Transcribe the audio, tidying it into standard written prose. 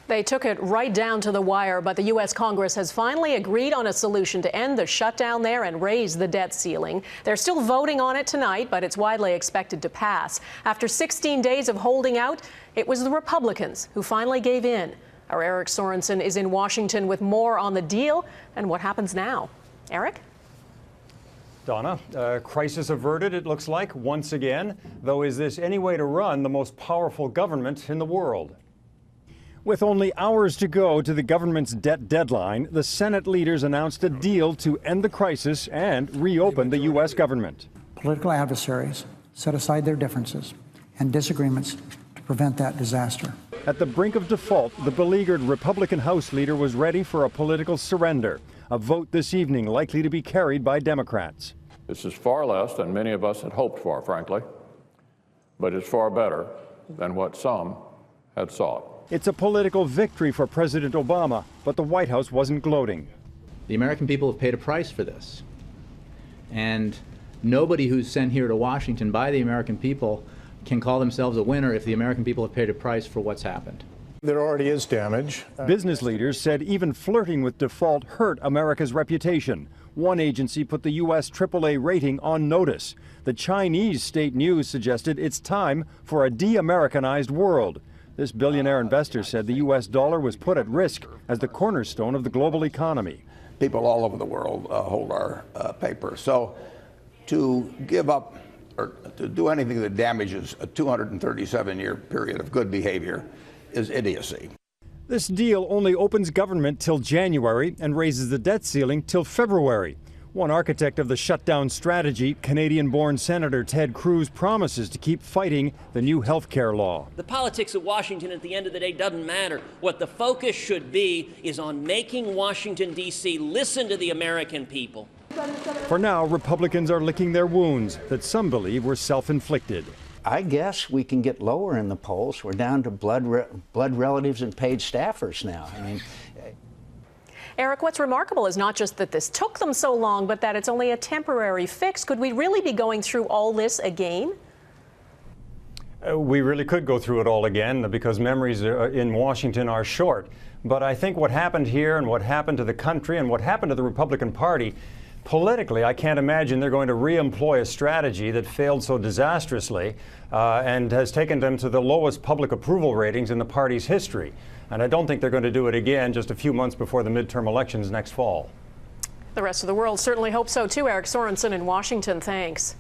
They took it right down to the wire, but the U.S. Congress has finally agreed on a solution to end the shutdown there and raise the debt ceiling. They're still voting on it tonight, but it's widely expected to pass. After 16 days of holding out, it was the Republicans who finally gave in. Our Eric Sorensen is in Washington with more on the deal and what happens now. Eric? Donna, crisis averted, it looks like, once again. Though, is this any way to run the most powerful government in the world? With only hours to go to the government's debt deadline, the Senate leaders announced a deal to end the crisis and reopen the U.S. government. Political adversaries set aside their differences and disagreements to prevent that disaster. At the brink of default, the beleaguered Republican House leader was ready for a political surrender, a vote this evening likely to be carried by Democrats. This is far less than many of us had hoped for, frankly, but it's far better than what some had sought. It's a political victory for President Obama, but the White House wasn't gloating. The American people have paid a price for this. And nobody who's sent here to Washington by the American people can call themselves a winner if the American people have paid a price for what's happened. There already is damage. Business leaders said even flirting with default hurt America's reputation. One agency put the U.S. AAA rating on notice. The Chinese state news suggested it's time for a de-Americanized world. This billionaire investor said the U.S. dollar was put at risk as the cornerstone of the global economy. People all over the world hold our paper. So to give up or to do anything that damages a 237-year period of good behavior is idiocy. This deal only opens government till January and raises the debt ceiling till February. One architect of the shutdown strategy, Canadian-born Senator Ted Cruz, promises to keep fighting the new health care law. The politics of Washington at the end of the day doesn't matter. What the focus should be is on making Washington, D.C. listen to the American people. For now, Republicans are licking their wounds that some believe were self-inflicted. I guess we can get lower in the polls. We're down to blood relatives and paid staffers now. I mean, Eric, what's remarkable is not just that this took them so long, but that it's only a temporary fix. Could we really be going through all this again? We really could go through it all again because memories in Washington are short. But I think what happened here and what happened to the country and what happened to the Republican Party, politically, I can't imagine they're going to re-employ a strategy that failed so disastrously and has taken them to the lowest public approval ratings in the party's history. And I don't think they're going to do it again just a few months before the midterm elections next fall. The rest of the world certainly hopes so too. Eric Sorensen in Washington, thanks.